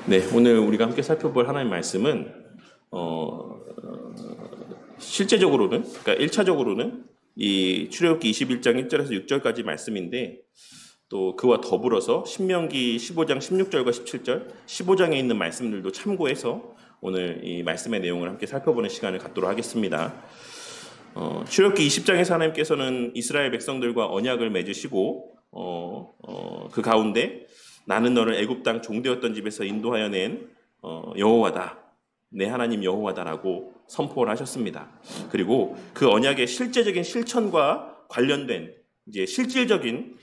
네, 오늘 우리가 함께 살펴볼 하나님의 말씀은 실제적으로는, 그러니까 1차적으로는 이 출애굽기 21장 1절에서 6절까지 말씀인데, 또 그와 더불어서 신명기 15장 16절과 17절, 15장에 있는 말씀들도 참고해서 오늘 이 말씀의 내용을 함께 살펴보는 시간을 갖도록 하겠습니다. 출애굽기 20장에서 하나님께서는 이스라엘 백성들과 언약을 맺으시고 그 가운데 나는 너를 애굽 땅 종되었던 집에서 인도하여 낸 여호와다, 내 하나님 여호와다라고 선포를 하셨습니다. 그리고 그 언약의 실제적인 실천과 관련된 이제 실질적인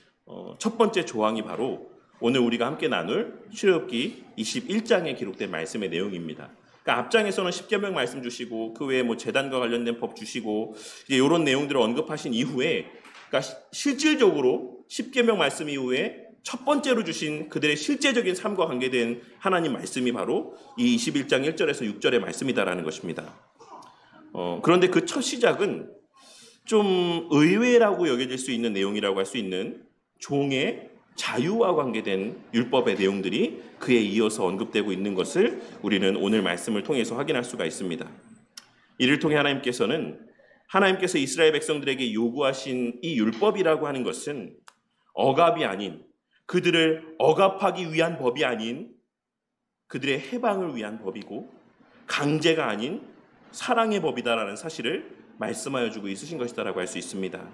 첫 번째 조항이 바로 오늘 우리가 함께 나눌 출애굽기 21장에 기록된 말씀의 내용입니다. 그러니까 앞장에서는 십계명 말씀 주시고 그 외에 뭐 제단과 관련된 법 주시고 이제 이런 내용들을 언급하신 이후에, 그러니까 실질적으로 십계명 말씀 이후에 첫 번째로 주신 그들의 실제적인 삶과 관계된 하나님 말씀이 바로 이 21장 1절에서 6절의 말씀이다라는 것입니다. 그런데 그 첫 시작은 좀 의외라고 여겨질 수 있는 내용이라고 할 수 있는 종의 자유와 관계된 율법의 내용들이 그에 이어서 언급되고 있는 것을 우리는 오늘 말씀을 통해서 확인할 수가 있습니다. 이를 통해 하나님께서 이스라엘 백성들에게 요구하신 이 율법이라고 하는 것은 억압이 아닌, 그들을 억압하기 위한 법이 아닌 그들의 해방을 위한 법이고 강제가 아닌 사랑의 법이다라는 사실을 말씀하여 주고 있으신 것이다라고 할 수 있습니다.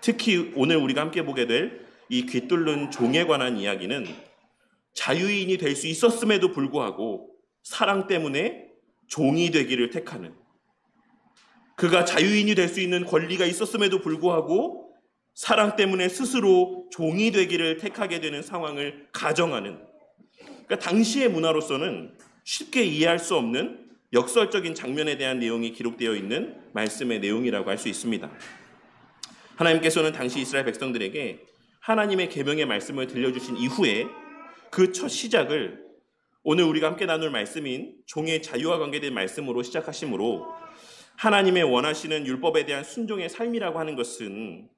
특히 오늘 우리가 함께 보게 될 이 귀뚫는 종에 관한 이야기는 자유인이 될 수 있었음에도 불구하고 사랑 때문에 종이 되기를 택하는, 그가 자유인이 될 수 있는 권리가 있었음에도 불구하고 사랑 때문에 스스로 종이 되기를 택하게 되는 상황을 가정하는, 그러니까 당시의 문화로서는 쉽게 이해할 수 없는 역설적인 장면에 대한 내용이 기록되어 있는 말씀의 내용이라고 할 수 있습니다. 하나님께서는 당시 이스라엘 백성들에게 하나님의 계명의 말씀을 들려주신 이후에 그 첫 시작을 오늘 우리가 함께 나눌 말씀인 종의 자유와 관계된 말씀으로 시작하시므로, 하나님의 원하시는 율법에 대한 순종의 삶이라고 하는 것은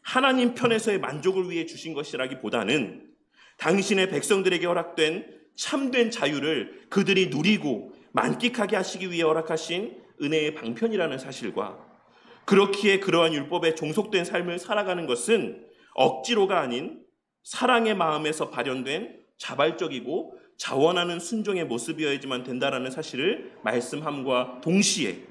하나님 편에서의 만족을 위해 주신 것이라기보다는 당신의 백성들에게 허락된 참된 자유를 그들이 누리고 만끽하게 하시기 위해 허락하신 은혜의 방편이라는 사실과, 그렇기에 그러한 율법에 종속된 삶을 살아가는 것은 억지로가 아닌 사랑의 마음에서 발현된 자발적이고 자원하는 순종의 모습이어야지만 된다라는 사실을 말씀함과 동시에,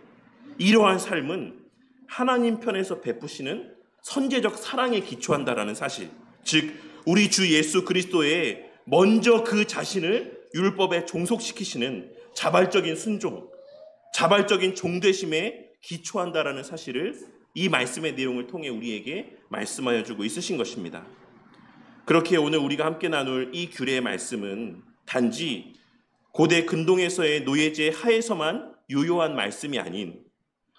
이러한 삶은 하나님 편에서 베푸시는 선제적 사랑에 기초한다라는 사실, 즉 우리 주 예수 그리스도에 먼저 그 자신을 율법에 종속시키시는 자발적인 순종, 자발적인 종되심에 기초한다라는 사실을 이 말씀의 내용을 통해 우리에게 말씀하여 주고 있으신 것입니다. 그렇게 오늘 우리가 함께 나눌 이 규례의 말씀은 단지 고대 근동에서의 노예제 하에서만 유효한 말씀이 아닌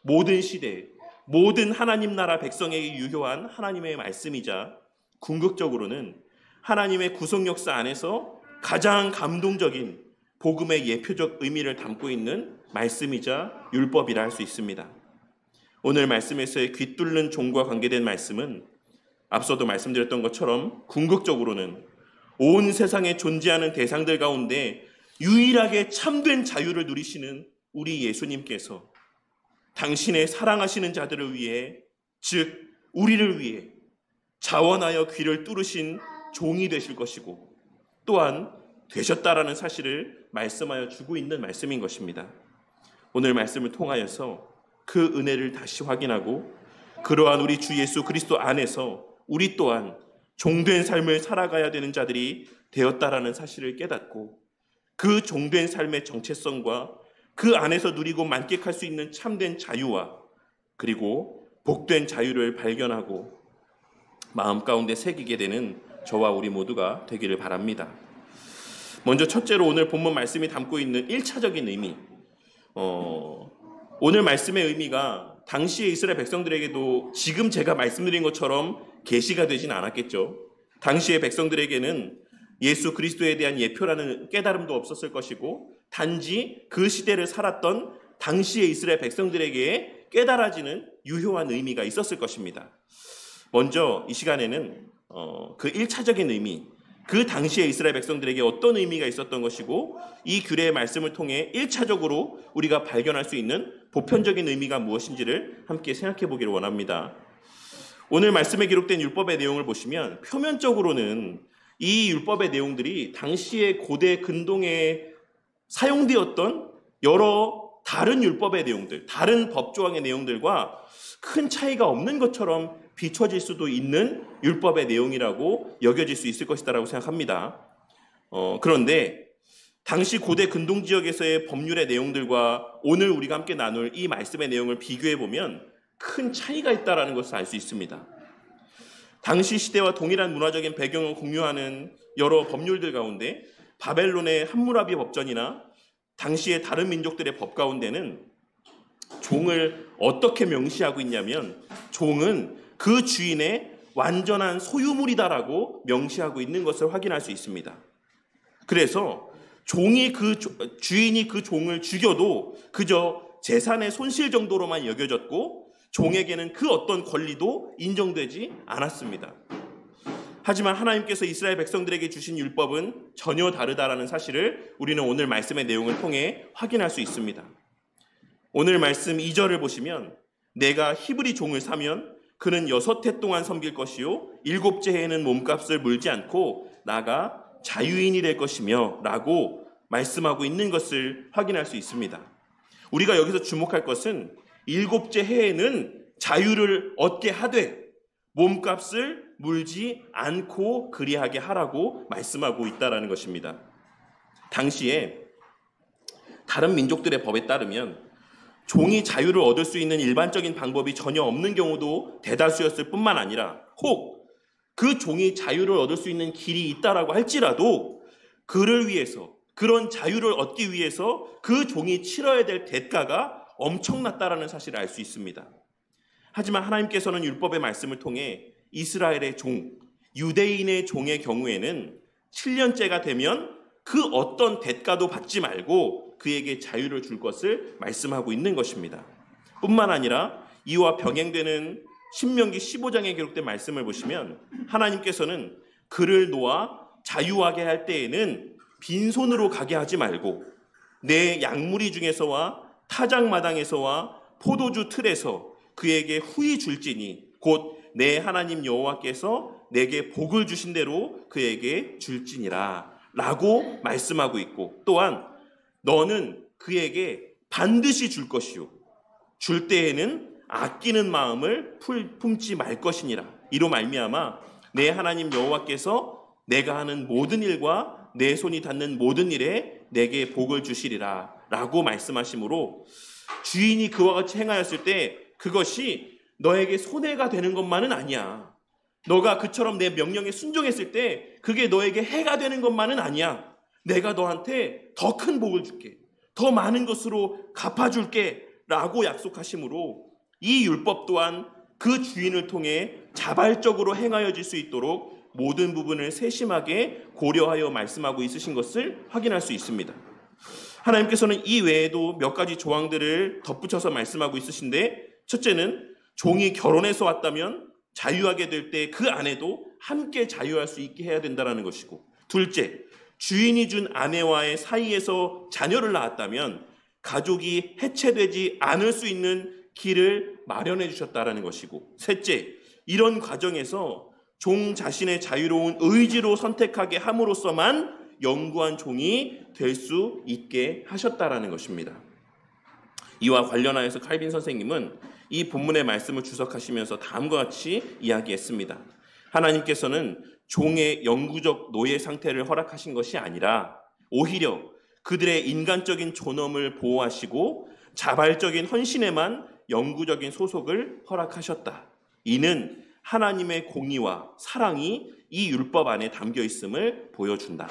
모든 시대, 모든 하나님 나라 백성에게 유효한 하나님의 말씀이자, 궁극적으로는 하나님의 구속 역사 안에서 가장 감동적인 복음의 예표적 의미를 담고 있는 말씀이자 율법이라 할 수 있습니다. 오늘 말씀에서의 귀뚫는 종과 관계된 말씀은 앞서도 말씀드렸던 것처럼 궁극적으로는 온 세상에 존재하는 대상들 가운데 유일하게 참된 자유를 누리시는 우리 예수님께서 당신의 사랑하시는 자들을 위해, 즉 우리를 위해 자원하여 귀를 뚫으신 종이 되실 것이고 또한 되셨다라는 사실을 말씀하여 주고 있는 말씀인 것입니다. 오늘 말씀을 통하여서 그 은혜를 다시 확인하고 그러한 우리 주 예수 그리스도 안에서 우리 또한 종된 삶을 살아가야 되는 자들이 되었다라는 사실을 깨닫고 그 종된 삶의 정체성과 그 안에서 누리고 만끽할 수 있는 참된 자유와 그리고 복된 자유를 발견하고 마음 가운데 새기게 되는 저와 우리 모두가 되기를 바랍니다. 먼저 첫째로 오늘 본문 말씀이 담고 있는 1차적인 의미, 오늘 말씀의 의미가 당시의 이스라엘 백성들에게도 지금 제가 말씀드린 것처럼 계시가 되진 않았겠죠. 당시의 백성들에게는 예수 그리스도에 대한 예표라는 깨달음도 없었을 것이고 단지 그 시대를 살았던 당시의 이스라엘 백성들에게 깨달아지는 유효한 의미가 있었을 것입니다. 먼저 이 시간에는 그 1차적인 의미, 그 당시에 이스라엘 백성들에게 어떤 의미가 있었던 것이고 이 규례의 말씀을 통해 1차적으로 우리가 발견할 수 있는 보편적인 의미가 무엇인지를 함께 생각해 보기를 원합니다. 오늘 말씀에 기록된 율법의 내용을 보시면 표면적으로는 이 율법의 내용들이 당시의 고대 근동에 사용되었던 여러 다른 율법의 내용들, 다른 법조항의 내용들과 큰 차이가 없는 것처럼 비춰질 수도 있는 율법의 내용이라고 여겨질 수 있을 것이다라고 생각합니다. 그런데 당시 고대 근동 지역에서의 법률의 내용들과 오늘 우리가 함께 나눌 이 말씀의 내용을 비교해 보면 큰 차이가 있다는 것을 알 수 있습니다. 당시 시대와 동일한 문화적인 배경을 공유하는 여러 법률들 가운데 바벨론의 함무라비 법전이나 당시의 다른 민족들의 법 가운데는 종을 어떻게 명시하고 있냐면 종은 그 주인의 완전한 소유물이다라고 명시하고 있는 것을 확인할 수 있습니다. 그래서 주인이 그 종을 죽여도 그저 재산의 손실 정도로만 여겨졌고 종에게는 그 어떤 권리도 인정되지 않았습니다. 하지만 하나님께서 이스라엘 백성들에게 주신 율법은 전혀 다르다라는 사실을 우리는 오늘 말씀의 내용을 통해 확인할 수 있습니다. 오늘 말씀 2절을 보시면 내가 히브리 종을 사면 그는 6해 동안 섬길 것이요 7째 해에는 몸값을 물지 않고 나가 자유인이 될 것이며 라고 말씀하고 있는 것을 확인할 수 있습니다. 우리가 여기서 주목할 것은 7째 해에는 자유를 얻게 하되 몸값을 물지 않고 그리하게 하라고 말씀하고 있다는 것입니다. 당시에 다른 민족들의 법에 따르면 종이 자유를 얻을 수 있는 일반적인 방법이 전혀 없는 경우도 대다수였을 뿐만 아니라 혹 그 종이 자유를 얻을 수 있는 길이 있다라고 할지라도 그를 위해서 그런 자유를 얻기 위해서 그 종이 치러야 될 대가가 엄청났다라는 사실을 알 수 있습니다. 하지만 하나님께서는 율법의 말씀을 통해 이스라엘의 종, 유대인의 종의 경우에는 7년째가 되면 그 어떤 대가도 받지 말고 그에게 자유를 줄 것을 말씀하고 있는 것입니다. 뿐만 아니라 이와 병행되는 신명기 15장에 기록된 말씀을 보시면 하나님께서는 그를 놓아 자유하게 할 때에는 빈손으로 가게 하지 말고 내 양무리 중에서와 타작마당에서와 포도주 틀에서 그에게 후히 줄지니 곧 내 하나님 여호와께서 내게 복을 주신 대로 그에게 줄지니라 라고 말씀하고 있고 또한 너는 그에게 반드시 줄 것이요 줄 때에는 아끼는 마음을 품지 말 것이니라. 이로 말미암아 내 하나님 여호와께서 내가 하는 모든 일과 내 손이 닿는 모든 일에 내게 복을 주시리라 라고 말씀하시므로 주인이 그와 같이 행하였을 때 그것이 너에게 손해가 되는 것만은 아니야. 너가 그처럼 내 명령에 순종했을 때 그게 너에게 해가 되는 것만은 아니야. 내가 너한테 더 큰 복을 줄게. 더 많은 것으로 갚아줄게 라고 약속하시므로 이 율법 또한 그 주인을 통해 자발적으로 행하여질 수 있도록 모든 부분을 세심하게 고려하여 말씀하고 있으신 것을 확인할 수 있습니다. 하나님께서는 이 외에도 몇 가지 조항들을 덧붙여서 말씀하고 있으신데 첫째는 종이 결혼해서 왔다면 자유하게 될 때 그 아내도 함께 자유할 수 있게 해야 된다는 것이고 둘째, 주인이 준 아내와의 사이에서 자녀를 낳았다면 가족이 해체되지 않을 수 있는 길을 마련해 주셨다는 것이고 셋째, 이런 과정에서 종 자신의 자유로운 의지로 선택하게 함으로써만 영구한 종이 될 수 있게 하셨다는 것입니다. 이와 관련하여서 칼빈 선생님은 이 본문의 말씀을 주석하시면서 다음과 같이 이야기했습니다. 하나님께서는 종의 영구적 노예 상태를 허락하신 것이 아니라 오히려 그들의 인간적인 존엄을 보호하시고 자발적인 헌신에만 영구적인 소속을 허락하셨다. 이는 하나님의 공의와 사랑이 이 율법 안에 담겨 있음을 보여준다.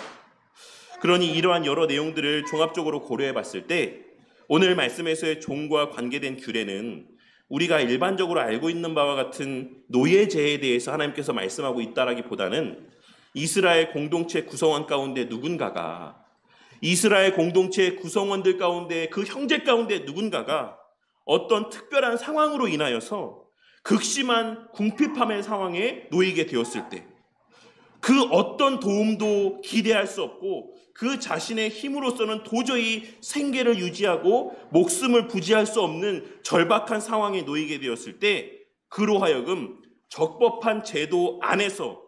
그러니 이러한 여러 내용들을 종합적으로 고려해 봤을 때 오늘 말씀에서의 종과 관계된 규례는 우리가 일반적으로 알고 있는 바와 같은 노예제에 대해서 하나님께서 말씀하고 있다라기보다는 이스라엘 공동체 구성원 가운데 누군가가 이스라엘 공동체 구성원들 가운데 그 형제 가운데 누군가가 어떤 특별한 상황으로 인하여서 극심한 궁핍함의 상황에 놓이게 되었을 때 그 어떤 도움도 기대할 수 없고 그 자신의 힘으로서는 도저히 생계를 유지하고 목숨을 부지할 수 없는 절박한 상황에 놓이게 되었을 때 그로 하여금 적법한 제도 안에서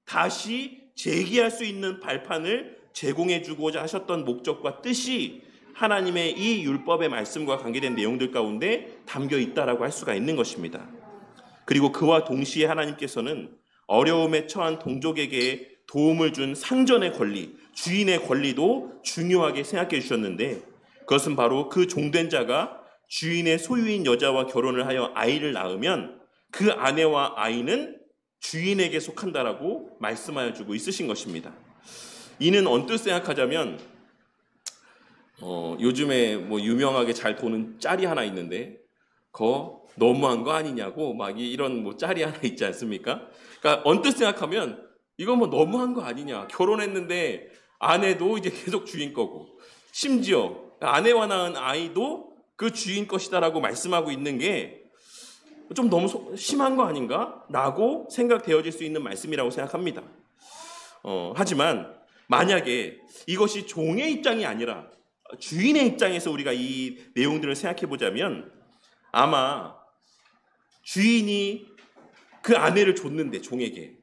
다시 재기할 수 있는 발판을 제공해 주고자 하셨던 목적과 뜻이 하나님의 이 율법의 말씀과 관계된 내용들 가운데 담겨 있다라고 할 수가 있는 것입니다. 그리고 그와 동시에 하나님께서는 어려움에 처한 동족에게 도움을 준 상전의 권리, 주인의 권리도 중요하게 생각해 주셨는데 그것은 바로 그 종된 자가 주인의 소유인 여자와 결혼을 하여 아이를 낳으면 그 아내와 아이는 주인에게 속한다라고 말씀하여 주고 있으신 것입니다. 이는 언뜻 생각하자면 요즘에 뭐 유명하게 잘 도는 짤이 하나 있는데 그거 너무한 거 아니냐고 막 이런 뭐 짤이 하나 있지 않습니까? 그러니까 언뜻 생각하면 이건 뭐 너무한 거 아니냐. 결혼했는데 아내도 이제 계속 주인 거고 심지어 아내와 낳은 아이도 그 주인 것이다라고 말씀하고 있는 게 좀 너무 심한 거 아닌가? 라고 생각되어질 수 있는 말씀이라고 생각합니다. 하지만 만약에 이것이 종의 입장이 아니라 주인의 입장에서 우리가 이 내용들을 생각해 보자면 아마 주인이 그 아내를 줬는데 종에게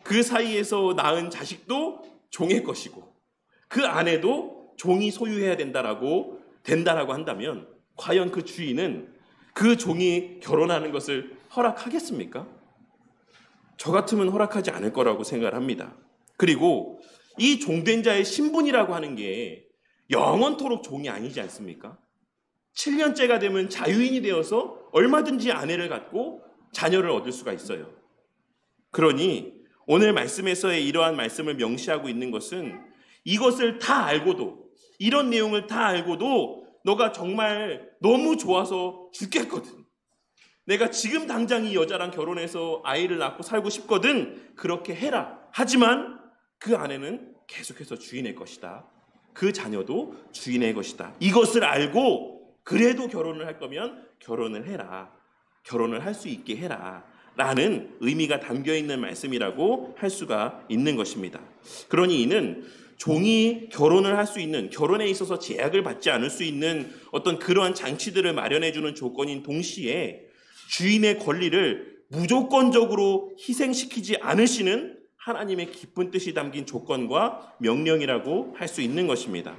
그 사이에서 낳은 자식도 종의 것이고 그 아내도 종이 소유해야 된다라고 한다면 과연 그 주인은 그 종이 결혼하는 것을 허락하겠습니까? 저 같으면 허락하지 않을 거라고 생각을 합니다. 그리고 이 종된 자의 신분이라고 하는 게 영원토록 종이 아니지 않습니까? 7년째가 되면 자유인이 되어서 얼마든지 아내를 갖고 자녀를 얻을 수가 있어요. 그러니 오늘 말씀에서의 이러한 말씀을 명시하고 있는 것은 이것을 다 알고도 이런 내용을 다 알고도 너가 정말 너무 좋아서 죽겠거든. 내가 지금 당장 이 여자랑 결혼해서 아이를 낳고 살고 싶거든. 그렇게 해라. 하지만 그 아내는 계속해서 주인의 것이다. 그 자녀도 주인의 것이다. 이것을 알고 그래도 결혼을 할 거면 결혼을 해라. 결혼을 할 수 있게 해라. 라는 의미가 담겨있는 말씀이라고 할 수가 있는 것입니다. 그러니 이는 종이 결혼을 할 수 있는, 결혼에 있어서 제약을 받지 않을 수 있는 어떤 그러한 장치들을 마련해주는 조건인 동시에 주인의 권리를 무조건적으로 희생시키지 않으시는 하나님의 깊은 뜻이 담긴 조건과 명령이라고 할 수 있는 것입니다.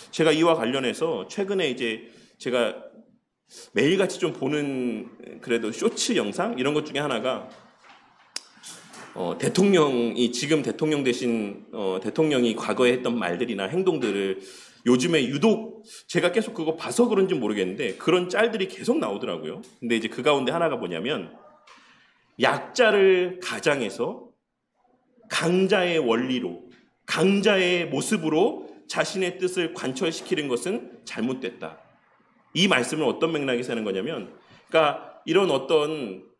제가 이와 관련해서 최근에 이제 제가 매일같이 좀 보는 그래도 쇼츠 영상 이런 것 중에 하나가 대통령이 지금 대통령 대신 대통령이 과거에 했던 말들이나 행동들을 요즘에 유독 제가 계속 그거 봐서 그런지 모르겠는데 그런 짤들이 계속 나오더라고요. 근데 이제 그 가운데 하나가 뭐냐면 약자를 가장해서 강자의 원리로 강자의 모습으로 자신의 뜻을 관철시키는 것은 잘못됐다. 이 말씀은 어떤 맥락에서 하는 거냐면 그러니까 이런 어떤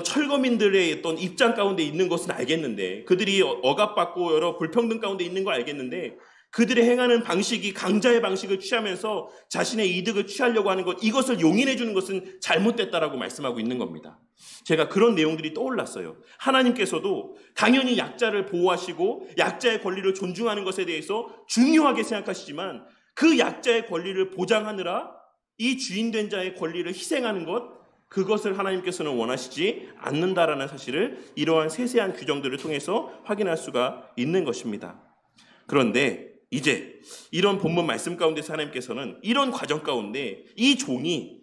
철거민들의 어떤 입장 가운데 있는 것은 알겠는데 그들이 억압받고 여러 불평등 가운데 있는 거 알겠는데 그들의 행하는 방식이 강자의 방식을 취하면서 자신의 이득을 취하려고 하는 것 이것을 용인해 주는 것은 잘못됐다라고 말씀하고 있는 겁니다. 제가 그런 내용들이 떠올랐어요. 하나님께서도 당연히 약자를 보호하시고 약자의 권리를 존중하는 것에 대해서 중요하게 생각하시지만 그 약자의 권리를 보장하느라 이 주인된 자의 권리를 희생하는 것 그것을 하나님께서는 원하시지 않는다라는 사실을 이러한 세세한 규정들을 통해서 확인할 수가 있는 것입니다. 그런데 이제 이런 본문 말씀 가운데서 하나님께서는 이런 과정 가운데 이 종이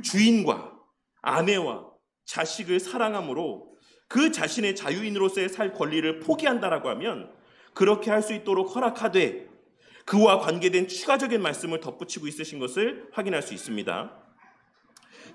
주인과 아내와 자식을 사랑함으로 그 자신의 자유인으로서의 살 권리를 포기한다라고 하면 그렇게 할 수 있도록 허락하되 그와 관계된 추가적인 말씀을 덧붙이고 있으신 것을 확인할 수 있습니다.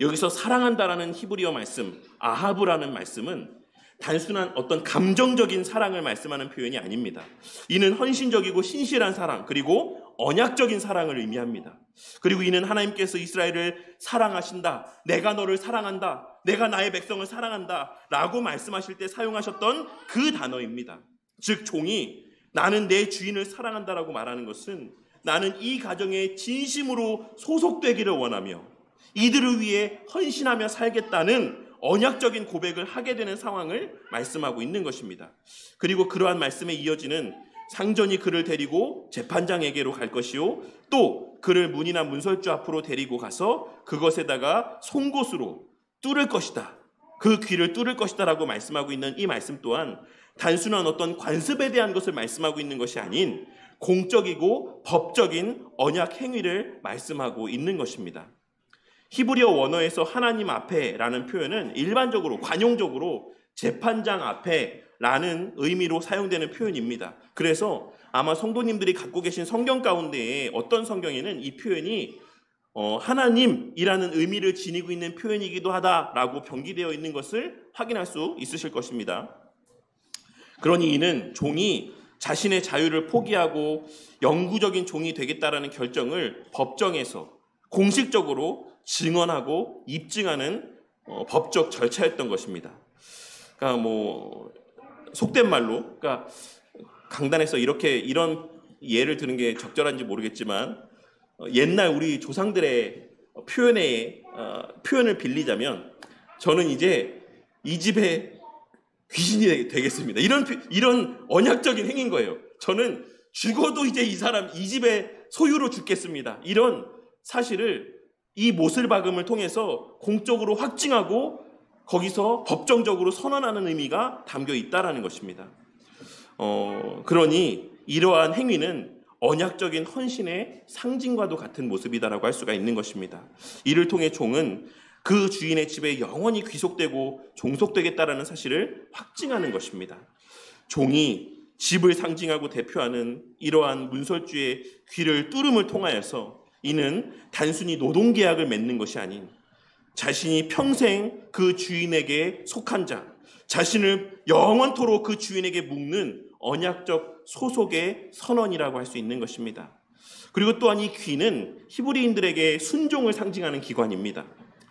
여기서 사랑한다라는 히브리어 말씀, 아하브라는 말씀은 단순한 어떤 감정적인 사랑을 말씀하는 표현이 아닙니다. 이는 헌신적이고 신실한 사랑, 그리고 언약적인 사랑을 의미합니다. 그리고 이는 하나님께서 이스라엘을 사랑하신다, 내가 너를 사랑한다, 내가 나의 백성을 사랑한다 라고 말씀하실 때 사용하셨던 그 단어입니다. 즉 종이 나는 내 주인을 사랑한다라고 말하는 것은 나는 이 가정에 진심으로 소속되기를 원하며 이들을 위해 헌신하며 살겠다는 언약적인 고백을 하게 되는 상황을 말씀하고 있는 것입니다. 그리고 그러한 말씀에 이어지는 상전이 그를 데리고 재판장에게로 갈 것이요 또 그를 문이나 문설주 앞으로 데리고 가서 그것에다가 송곳으로 뚫을 것이다. 그 귀를 뚫을 것이다 라고 말씀하고 있는 이 말씀 또한 단순한 어떤 관습에 대한 것을 말씀하고 있는 것이 아닌 공적이고 법적인 언약 행위를 말씀하고 있는 것입니다. 히브리어 원어에서 하나님 앞에라는 표현은 일반적으로 관용적으로 재판장 앞에라는 의미로 사용되는 표현입니다. 그래서 아마 성도님들이 갖고 계신 성경 가운데에 어떤 성경에는 이 표현이 하나님이라는 의미를 지니고 있는 표현이기도 하다라고 병기되어 있는 것을 확인할 수 있으실 것입니다. 그러니 이는 종이 자신의 자유를 포기하고 영구적인 종이 되겠다라는 결정을 법정에서 공식적으로 증언하고 입증하는 법적 절차였던 것입니다. 그러니까 속된 말로, 그러니까 강단에서 이런 예를 드는 게 적절한지 모르겠지만 옛날 우리 조상들의 표현을 빌리자면 저는 이제 이 집에 귀신이 되겠습니다. 이런 언약적인 행위인 거예요. 저는 죽어도 이제 이 집의 소유로 죽겠습니다. 이런 사실을 이 못을박음을 통해서 공적으로 확증하고 거기서 법정적으로 선언하는 의미가 담겨 있다라는 것입니다. 그러니 이러한 행위는 언약적인 헌신의 상징과도 같은 모습이다라고 할 수가 있는 것입니다. 이를 통해 종은 그 주인의 집에 영원히 귀속되고 종속되겠다라는 사실을 확증하는 것입니다. 종이 집을 상징하고 대표하는 이러한 문설주의 귀를 뚫음을 통하여서 이는 단순히 노동계약을 맺는 것이 아닌 자신이 평생 그 주인에게 속한 자, 자신을 영원토록 그 주인에게 묶는 언약적 소속의 선언이라고 할 수 있는 것입니다. 그리고 또한 이 귀는 히브리인들에게 순종을 상징하는 기관입니다.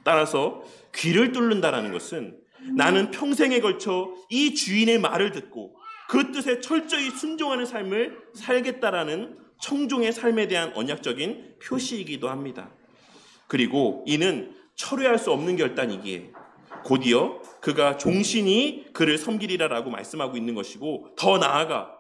따라서 귀를 뚫는다라는 것은 나는 평생에 걸쳐 이 주인의 말을 듣고 그 뜻에 철저히 순종하는 삶을 살겠다라는 청종의 삶에 대한 언약적인 표시이기도 합니다. 그리고 이는 철회할 수 없는 결단이기에 곧이어 그가 종신이 그를 섬기리라라고 말씀하고 있는 것이고 더 나아가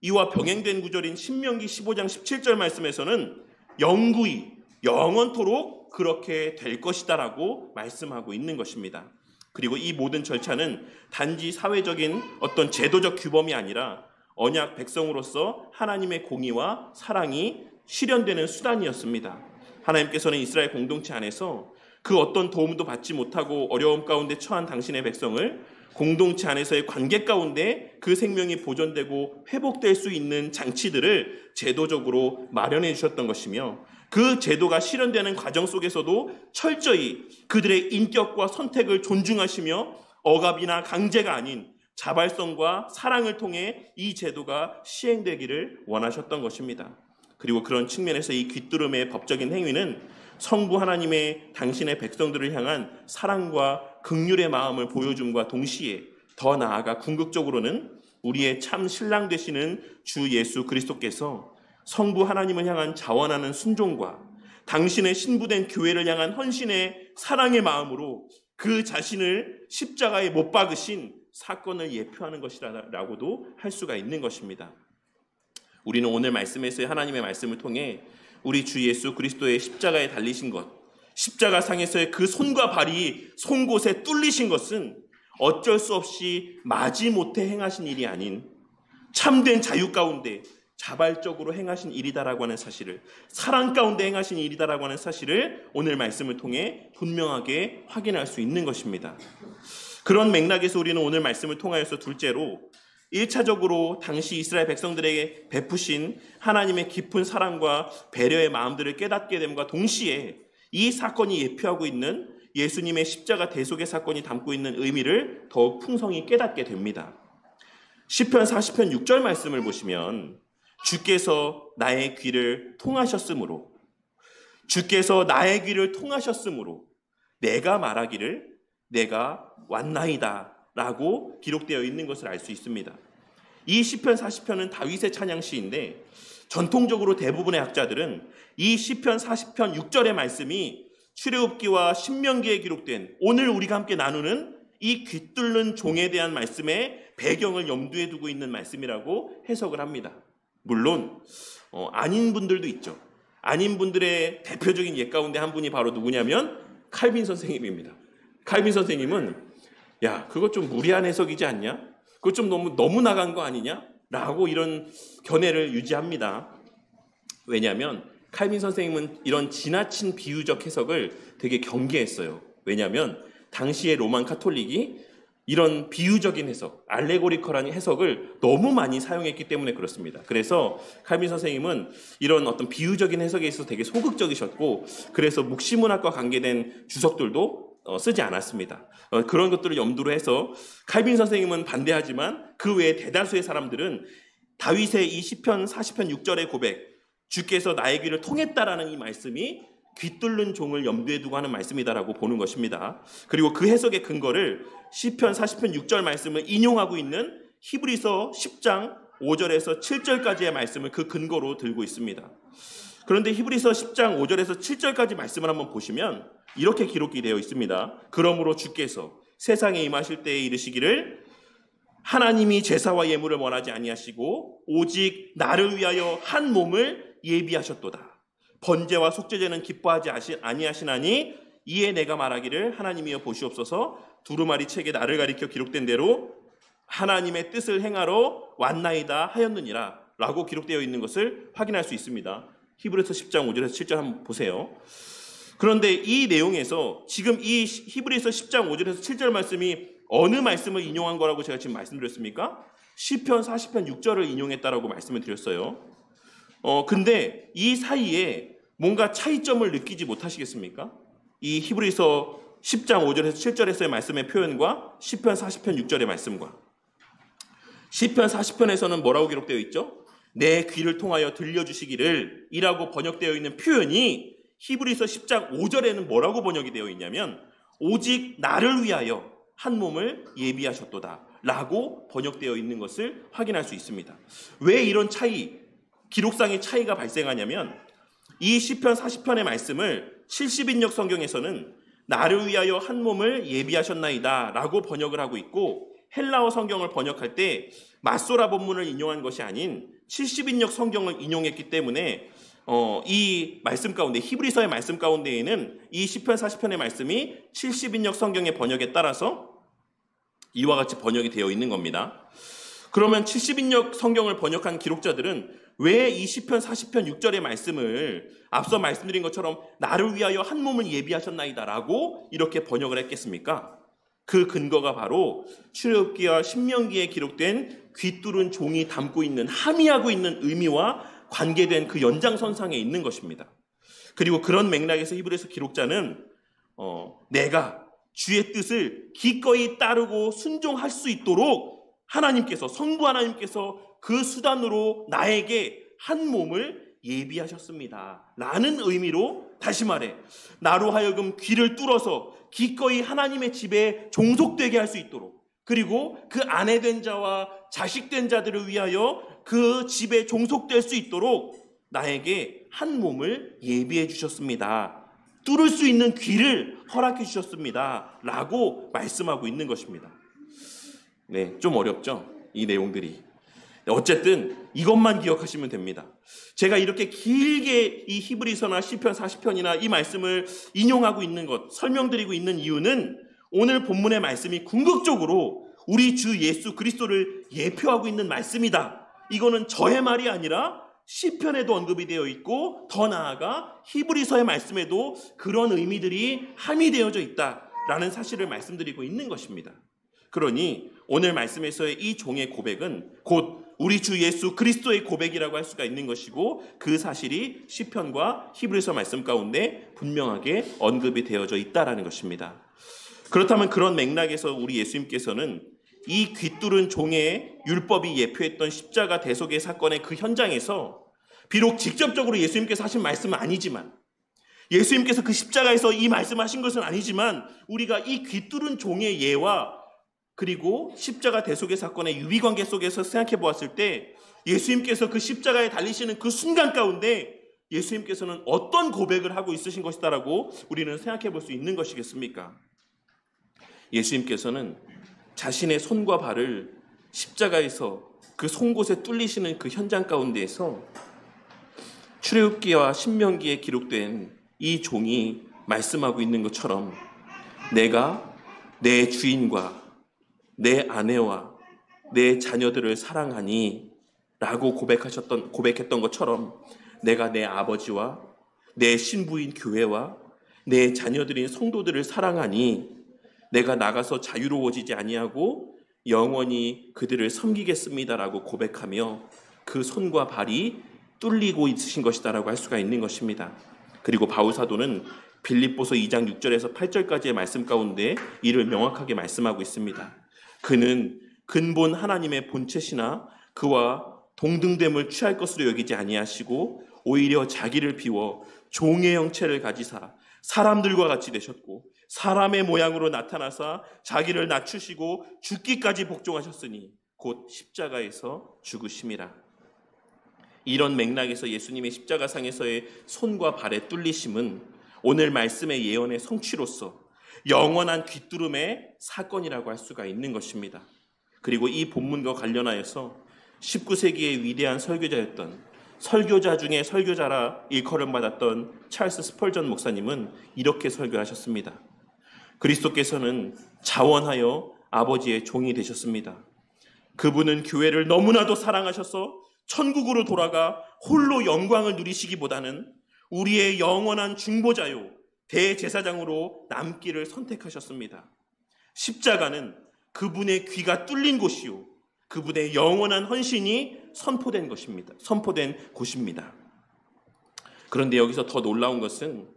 이와 병행된 구절인 신명기 15장 17절 말씀에서는 영구히 영원토록 그렇게 될 것이다라고 말씀하고 있는 것입니다. 그리고 이 모든 절차는 단지 사회적인 어떤 제도적 규범이 아니라 언약 백성으로서 하나님의 공의와 사랑이 실현되는 수단이었습니다. 하나님께서는 이스라엘 공동체 안에서 그 어떤 도움도 받지 못하고 어려움 가운데 처한 당신의 백성을 공동체 안에서의 관계 가운데 그 생명이 보존되고 회복될 수 있는 장치들을 제도적으로 마련해 주셨던 것이며 그 제도가 실현되는 과정 속에서도 철저히 그들의 인격과 선택을 존중하시며 억압이나 강제가 아닌 자발성과 사랑을 통해 이 제도가 시행되기를 원하셨던 것입니다. 그리고 그런 측면에서 이 귀뚫음의 법적인 행위는 성부 하나님의 당신의 백성들을 향한 사랑과 긍휼의 마음을 보여줌과 동시에 더 나아가 궁극적으로는 우리의 참 신랑 되시는 주 예수 그리스도께서 성부 하나님을 향한 자원하는 순종과 당신의 신부된 교회를 향한 헌신의 사랑의 마음으로 그 자신을 십자가에 못 박으신 사건을 예표하는 것이라고도 할 수가 있는 것입니다. 우리는 오늘 말씀에서의 하나님의 말씀을 통해 우리 주 예수 그리스도의 십자가에 달리신 것, 십자가 상에서의 그 손과 발이 송곳에 뚫리신 것은 어쩔 수 없이 마지못해 행하신 일이 아닌 참된 자유 가운데 자발적으로 행하신 일이다라고 하는 사실을, 사랑 가운데 행하신 일이다라고 하는 사실을 오늘 말씀을 통해 분명하게 확인할 수 있는 것입니다. 그런 맥락에서 우리는 오늘 말씀을 통하여서 둘째로 1차적으로 당시 이스라엘 백성들에게 베푸신 하나님의 깊은 사랑과 배려의 마음들을 깨닫게 됨과 동시에 이 사건이 예표하고 있는 예수님의 십자가 대속의 사건이 담고 있는 의미를 더욱 풍성히 깨닫게 됩니다. 시편 40편 6절 말씀을 보시면 주께서 나의 귀를 통하셨으므로 내가 말하기를 내가 왔나이다 라고 기록되어 있는 것을 알 수 있습니다. 이 시편 40편은 다윗의 찬양시인데 전통적으로 대부분의 학자들은 이 시편 40편 6절의 말씀이 출애굽기와 신명기에 기록된 오늘 우리가 함께 나누는 이 귀뚫는 종에 대한 말씀의 배경을 염두에 두고 있는 말씀이라고 해석을 합니다. 물론 아닌 분들도 있죠. 아닌 분들의 대표적인 예 가운데 한 분이 바로 누구냐면 칼빈 선생님입니다. 칼빈 선생님은 야, 그거 좀 무리한 해석이지 않냐? 그거 좀 너무 나간 거 아니냐? 라고 이런 견해를 유지합니다. 왜냐하면 칼빈 선생님은 이런 지나친 비유적 해석을 되게 경계했어요. 왜냐하면 당시의 로만 카톨릭이 이런 비유적인 해석, 알레고리컬한 해석을 너무 많이 사용했기 때문에 그렇습니다. 그래서 칼빈 선생님은 이런 어떤 비유적인 해석에 있어서 되게 소극적이셨고, 그래서 묵시문학과 관계된 주석들도 쓰지 않았습니다. 그런 것들을 염두로 해서 칼빈 선생님은 반대하지만 그 외에 대다수의 사람들은 다윗의 이 시편 40편 6절의 고백, 주께서 나의 귀를 통했다라는 이 말씀이 귀뚫는 종을 염두에 두고 하는 말씀이다라고 보는 것입니다. 그리고 그 해석의 근거를 시편 40편 6절 말씀을 인용하고 있는 히브리서 10장 5절에서 7절까지의 말씀을 그 근거로 들고 있습니다. 그런데 히브리서 10장 5절에서 7절까지 말씀을 한번 보시면 이렇게 기록이 되어 있습니다. 그러므로 주께서 세상에 임하실 때에 이르시기를 하나님이 제사와 예물을 원하지 아니하시고 오직 나를 위하여 한 몸을 예비하셨도다. 번제와 속죄제는 기뻐하지 아니하시나니 이에 내가 말하기를 하나님이여 보시옵소서 두루마리 책에 나를 가리켜 기록된 대로 하나님의 뜻을 행하러 왔나이다 하였느니라 라고 기록되어 있는 것을 확인할 수 있습니다. 히브리서 10장 5절에서 7절 한번 보세요. 그런데 이 내용에서 지금 이 히브리서 10장 5절에서 7절 말씀이 어느 말씀을 인용한 거라고 제가 지금 말씀드렸습니까? 시편 40편 6절을 인용했다라고 말씀을 드렸어요. 근데 이 사이에 뭔가 차이점을 느끼지 못하시겠습니까? 이 히브리서 10장 5절에서 7절에서의 말씀의 표현과 시편 40편 6절의 말씀과 시편 40편에서는 뭐라고 기록되어 있죠? 내 귀를 통하여 들려주시기를 이라고 번역되어 있는 표현이 히브리서 10장 5절에는 뭐라고 번역이 되어 있냐면 오직 나를 위하여 한 몸을 예비하셨도다 라고 번역되어 있는 것을 확인할 수 있습니다. 왜 이런 차이, 기록상의 차이가 발생하냐면 이 시편 40편의 말씀을 70인역 성경에서는 나를 위하여 한 몸을 예비하셨나이다 라고 번역을 하고 있고 헬라어 성경을 번역할 때 마소라 본문을 인용한 것이 아닌 70인역 성경을 인용했기 때문에 이 말씀 가운데 히브리서의 말씀 가운데에는 이 시편 40편의 말씀이 70인역 성경의 번역에 따라서 이와 같이 번역이 되어 있는 겁니다. 그러면 70인역 성경을 번역한 기록자들은 왜 이 시편 40편 6절의 말씀을 앞서 말씀드린 것처럼 나를 위하여 한 몸을 예비하셨나이다 라고 이렇게 번역을 했겠습니까? 그 근거가 바로 출애굽기와 신명기에 기록된 귀뚫은 종이 담고 있는 함의하고 있는 의미와 관계된 그 연장선상에 있는 것입니다. 그리고 그런 맥락에서 히브리서 기록자는 내가 주의 뜻을 기꺼이 따르고 순종할 수 있도록 하나님께서, 성부 하나님께서 그 수단으로 나에게 한 몸을 예비하셨습니다 라는 의미로, 다시 말해 나로 하여금 귀를 뚫어서 기꺼이 하나님의 집에 종속되게 할 수 있도록, 그리고 그 아내 된 자와 자식 된 자들을 위하여 그 집에 종속될 수 있도록 나에게 한 몸을 예비해 주셨습니다. 뚫을 수 있는 귀를 허락해 주셨습니다 라고 말씀하고 있는 것입니다. 네, 좀 어렵죠? 이 내용들이. 어쨌든 이것만 기억하시면 됩니다. 제가 이렇게 길게 이 히브리서나 시편 40편이나 이 말씀을 인용하고 있는 것, 설명드리고 있는 이유는 오늘 본문의 말씀이 궁극적으로 우리 주 예수 그리스도를 예표하고 있는 말씀이다. 이거는 저의 말이 아니라 시편에도 언급이 되어 있고 더 나아가 히브리서의 말씀에도 그런 의미들이 함의되어져 있다라는 사실을 말씀드리고 있는 것입니다. 그러니 오늘 말씀에서의 이 종의 고백은 곧 우리 주 예수 그리스도의 고백이라고 할 수가 있는 것이고, 그 사실이 시편과 히브리서 말씀 가운데 분명하게 언급이 되어져 있다라는 것입니다. 그렇다면 그런 맥락에서 우리 예수님께서는 이 귀뚫은 종의 율법이 예표했던 십자가 대속의 사건의 그 현장에서 비록 직접적으로 예수님께서 하신 말씀은 아니지만, 예수님께서 그 십자가에서 이 말씀하신 것은 아니지만, 우리가 이 귀뚫은 종의 예와 그리고 십자가 대속의 사건의 유비관계 속에서 생각해 보았을 때 예수님께서 그 십자가에 달리시는 그 순간 가운데 예수님께서는 어떤 고백을 하고 있으신 것이다라고 우리는 생각해 볼 수 있는 것이겠습니까? 예수님께서는 자신의 손과 발을 십자가에서 그 송곳에 뚫리시는 그 현장 가운데에서 출애굽기와 신명기에 기록된 이 종이 말씀하고 있는 것처럼 내가 내 주인과 내 아내와 내 자녀들을 사랑하니 라고 고백했던 것처럼 내가 내 아버지와 내 신부인 교회와 내 자녀들인 성도들을 사랑하니 내가 나가서 자유로워지지 아니하고 영원히 그들을 섬기겠습니다라고 고백하며 그 손과 발이 뚫리고 있으신 것이다라고 할 수가 있는 것입니다. 그리고 바울 사도는 빌립보서 2장 6절에서 8절까지의 말씀 가운데 이를 명확하게 말씀하고 있습니다. 그는 근본 하나님의 본체시나 그와 동등됨을 취할 것으로 여기지 아니하시고 오히려 자기를 비워 종의 형체를 가지사 사람들과 같이 되셨고 사람의 모양으로 나타나사 자기를 낮추시고 죽기까지 복종하셨으니 곧 십자가에서 죽으심이라. 이런 맥락에서 예수님의 십자가상에서의 손과 발의 뚫리심은 오늘 말씀의 예언의 성취로서 영원한 귀뚫음의 사건이라고 할 수가 있는 것입니다. 그리고 이 본문과 관련하여서 19세기의 위대한 설교자였던 설교자 중에 설교자라 일컬음받았던 찰스 스펄전 목사님은 이렇게 설교하셨습니다. 그리스도께서는 자원하여 아버지의 종이 되셨습니다. 그분은 교회를 너무나도 사랑하셔서 천국으로 돌아가 홀로 영광을 누리시기보다는 우리의 영원한 중보자요 대제사장으로 남기를 선택하셨습니다. 십자가는 그분의 귀가 뚫린 곳이요 그분의 영원한 헌신이 선포된 곳입니다. 그런데 여기서 더 놀라운 것은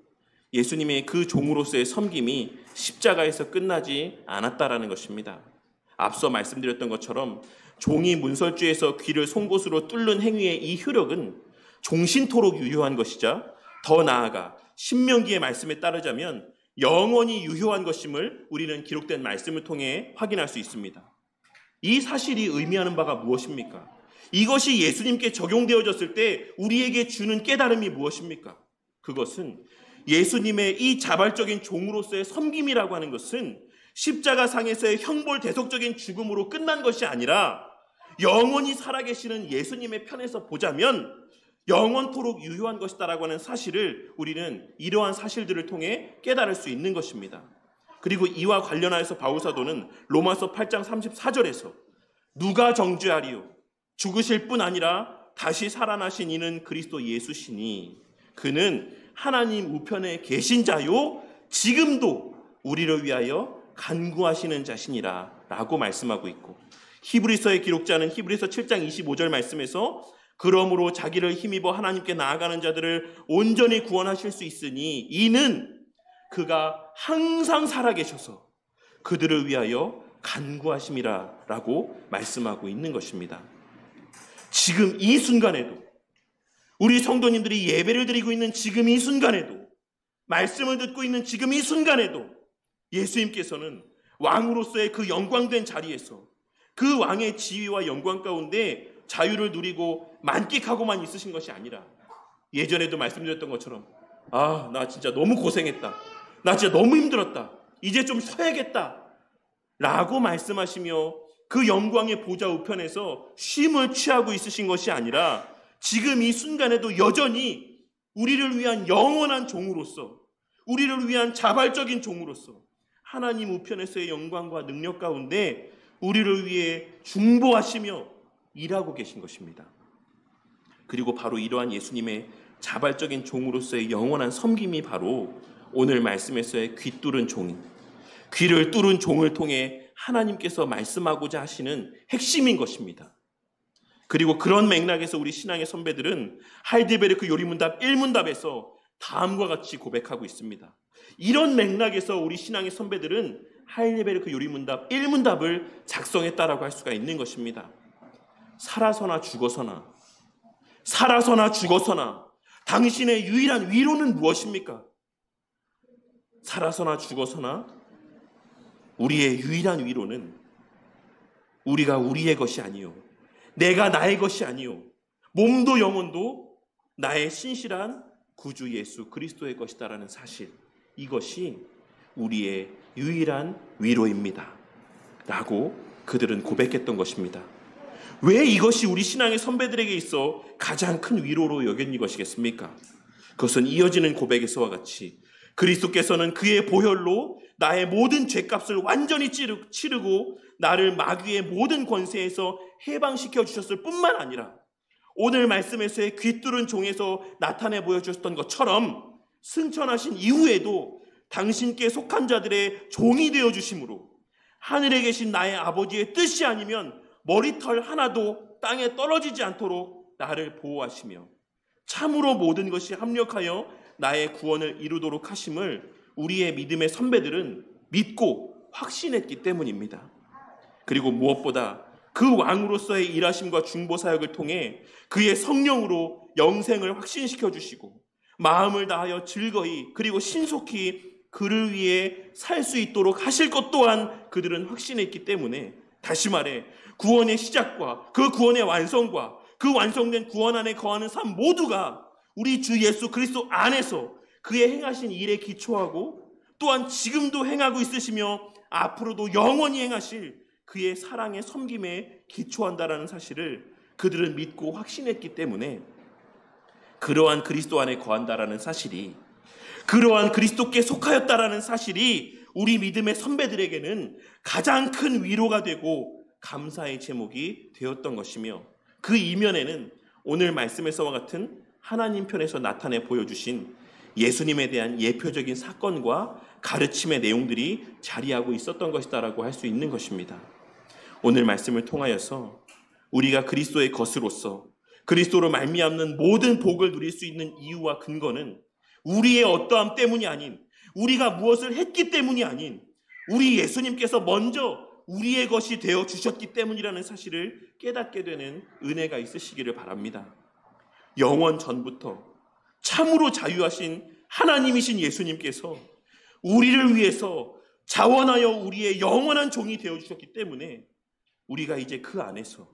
예수님의 그 종으로서의 섬김이 십자가에서 끝나지 않았다라는 것입니다. 앞서 말씀드렸던 것처럼 종이 문설주에서 귀를 송곳으로 뚫는 행위의 이 효력은 종신토록 유효한 것이자 더 나아가 신명기의 말씀에 따르자면 영원히 유효한 것임을 우리는 기록된 말씀을 통해 확인할 수 있습니다. 이 사실이 의미하는 바가 무엇입니까? 이것이 예수님께 적용되어졌을 때 우리에게 주는 깨달음이 무엇입니까? 그것은 예수님의 이 자발적인 종으로서의 섬김이라고 하는 것은 십자가상에서의 형벌대속적인 죽음으로 끝난 것이 아니라 영원히 살아계시는 예수님의 편에서 보자면 영원토록 유효한 것이다라고 하는 사실을 우리는 이러한 사실들을 통해 깨달을 수 있는 것입니다. 그리고 이와 관련하여서 바울사도는 로마서 8장 34절에서 누가 정죄하리요? 죽으실 뿐 아니라 다시 살아나신 이는 그리스도 예수시니 그는 하나님 우편에 계신 자요 지금도 우리를 위하여 간구하시는 자신이라 라고 말씀하고 있고 히브리서의 기록자는 히브리서 7장 25절 말씀에서 그러므로 자기를 힘입어 하나님께 나아가는 자들을 온전히 구원하실 수 있으니 이는 그가 항상 살아계셔서 그들을 위하여 간구하심이라 라고 말씀하고 있는 것입니다. 지금 이 순간에도 우리 성도님들이 예배를 드리고 있는 지금 이 순간에도 말씀을 듣고 있는 지금 이 순간에도 예수님께서는 왕으로서의 그 영광된 자리에서 그 왕의 지위와 영광 가운데 자유를 누리고 만끽하고만 있으신 것이 아니라 예전에도 말씀드렸던 것처럼 나 진짜 너무 고생했다. 나 진짜 너무 힘들었다. 이제 좀 쉬어야겠다. 라고 말씀하시며 그 영광의 보좌 우편에서 쉼을 취하고 있으신 것이 아니라 지금 이 순간에도 여전히 우리를 위한 영원한 종으로서 우리를 위한 자발적인 종으로서 하나님 우편에서의 영광과 능력 가운데 우리를 위해 중보하시며 일하고 계신 것입니다. 그리고 바로 이러한 예수님의 자발적인 종으로서의 영원한 섬김이 바로 오늘 말씀에서의 귀 뚫은 종, 귀를 뚫은 종을 통해 하나님께서 말씀하고자 하시는 핵심인 것입니다. 그리고 그런 맥락에서 우리 신앙의 선배들은 하이델베르크 요리문답 1문답에서 다음과 같이 고백하고 있습니다. 이런 맥락에서 우리 신앙의 선배들은 하이델베르크 요리문답 1문답을 작성했다라고 할 수가 있는 것입니다. 살아서나 죽어서나 당신의 유일한 위로는 무엇입니까? 살아서나 죽어서나 우리의 유일한 위로는 우리가 우리의 것이 아니요 내가 나의 것이 아니요 몸도 영혼도 나의 신실한 구주 예수 그리스도의 것이다라는 사실, 이것이 우리의 유일한 위로입니다 라고 그들은 고백했던 것입니다. 왜 이것이 우리 신앙의 선배들에게 있어 가장 큰 위로로 여겨진 것이겠습니까? 그것은 이어지는 고백에서와 같이 그리스도께서는 그의 보혈로 나의 모든 죄값을 완전히 치르고 나를 마귀의 모든 권세에서 해방시켜 주셨을 뿐만 아니라 오늘 말씀에서의 귀뚫은 종에서 나타내 보여주셨던 것처럼 승천하신 이후에도 당신께 속한 자들의 종이 되어주심으로 하늘에 계신 나의 아버지의 뜻이 아니면 머리털 하나도 땅에 떨어지지 않도록 나를 보호하시며 참으로 모든 것이 합력하여 나의 구원을 이루도록 하심을 우리의 믿음의 선배들은 믿고 확신했기 때문입니다. 그리고 무엇보다 그 왕으로서의 일하심과 중보사역을 통해 그의 성령으로 영생을 확신시켜 주시고 마음을 다하여 즐거이 그리고 신속히 그를 위해 살 수 있도록 하실 것 또한 그들은 확신했기 때문에, 다시 말해 구원의 시작과 그 구원의 완성과 그 완성된 구원 안에 거하는 삶 모두가 우리 주 예수 그리스도 안에서 그의 행하신 일에 기초하고 또한 지금도 행하고 있으시며 앞으로도 영원히 행하실 그의 사랑의 섬김에 기초한다라는 사실을 그들은 믿고 확신했기 때문에 그러한 그리스도 안에 거한다라는 사실이, 그러한 그리스도께 속하였다라는 사실이 우리 믿음의 선배들에게는 가장 큰 위로가 되고 감사의 제목이 되었던 것이며, 그 이면에는 오늘 말씀에서와 같은 하나님 편에서 나타내 보여주신 예수님에 대한 예표적인 사건과 가르침의 내용들이 자리하고 있었던 것이다라고 할 수 있는 것입니다. 오늘 말씀을 통하여서 우리가 그리스도의 것으로서 그리스도로 말미암는 모든 복을 누릴 수 있는 이유와 근거는 우리의 어떠함 때문이 아닌, 우리가 무엇을 했기 때문이 아닌, 우리 예수님께서 먼저 우리의 것이 되어 주셨기 때문이라는 사실을 깨닫게 되는 은혜가 있으시기를 바랍니다. 영원 전부터 참으로 자유하신 하나님이신 예수님께서 우리를 위해서 자원하여 우리의 영원한 종이 되어 주셨기 때문에 우리가 이제 그 안에서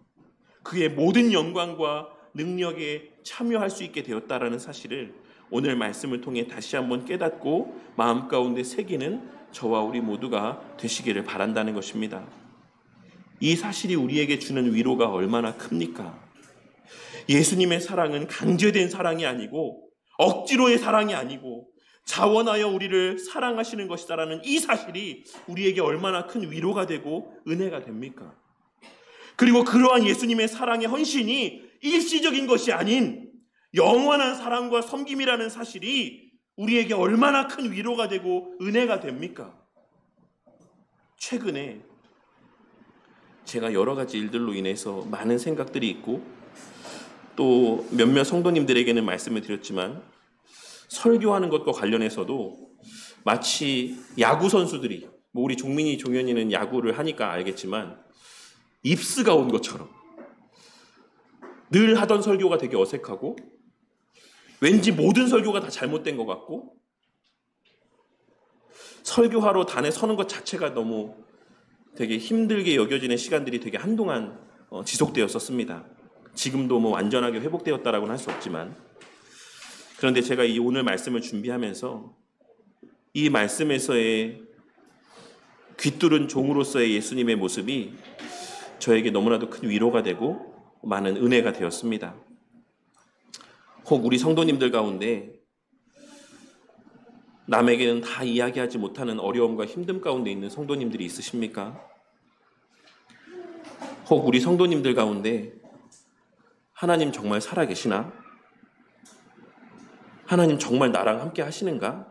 그의 모든 영광과 능력에 참여할 수 있게 되었다라는 사실을 오늘 말씀을 통해 다시 한번 깨닫고 마음 가운데 새기는 저와 우리 모두가 되시기를 바란다는 것입니다. 이 사실이 우리에게 주는 위로가 얼마나 큽니까? 예수님의 사랑은 강제된 사랑이 아니고 억지로의 사랑이 아니고 자원하여 우리를 사랑하시는 것이다라는 이 사실이 우리에게 얼마나 큰 위로가 되고 은혜가 됩니까? 그리고 그러한 예수님의 사랑의 헌신이 일시적인 것이 아닌 영원한 사랑과 섬김이라는 사실이 우리에게 얼마나 큰 위로가 되고 은혜가 됩니까? 최근에 제가 여러 가지 일들로 인해서 많은 생각들이 있고 또 몇몇 성도님들에게는 말씀을 드렸지만 설교하는 것과 관련해서도 마치 야구 선수들이, 우리 종민이 종현이는 야구를 하니까 알겠지만 입스가 온 것처럼 늘 하던 설교가 되게 어색하고 왠지 모든 설교가 다 잘못된 것 같고 설교하러 단에 서는 것 자체가 너무 되게 힘들게 여겨지는 시간들이 되게 한동안 지속되었었습니다. 지금도 뭐 완전하게 회복되었다라고는 할 수 없지만, 그런데 제가 이 오늘 말씀을 준비하면서 이 말씀에서의 귀뚫은 종으로서의 예수님의 모습이 저에게 너무나도 큰 위로가 되고 많은 은혜가 되었습니다. 혹 우리 성도님들 가운데 남에게는 다 이야기하지 못하는 어려움과 힘듦 가운데 있는 성도님들이 있으십니까? 혹 우리 성도님들 가운데 하나님 정말 살아계시나? 하나님 정말 나랑 함께 하시는가?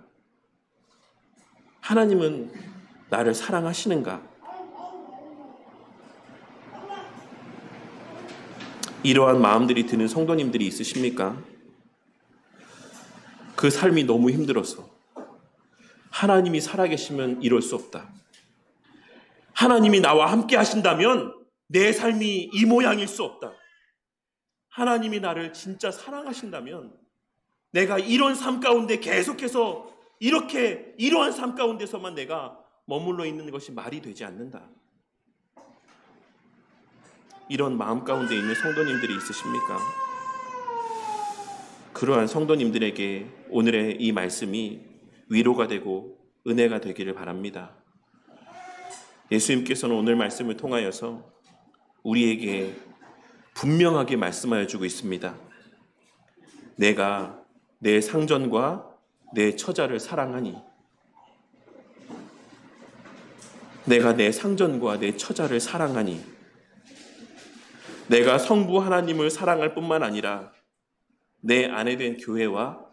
하나님은 나를 사랑하시는가? 이러한 마음들이 드는 성도님들이 있으십니까? 그 삶이 너무 힘들어서 하나님이 살아계시면 이럴 수 없다. 하나님이 나와 함께 하신다면 내 삶이 이 모양일 수 없다. 하나님이 나를 진짜 사랑하신다면 내가 이런 삶 가운데 계속해서 이러한 삶 가운데서만 내가 머물러 있는 것이 말이 되지 않는다. 이런 마음 가운데 있는 성도님들이 있으십니까? 그러한 성도님들에게 오늘의 이 말씀이 위로가 되고 은혜가 되기를 바랍니다. 예수님께서는 오늘 말씀을 통하여서 우리에게 분명하게 말씀하여 주고 있습니다. 내가 내 상전과 내 처자를 사랑하니, 내가 내 상전과 내 처자를 사랑하니, 내가 성부 하나님을 사랑할 뿐만 아니라 내 아내 된 교회와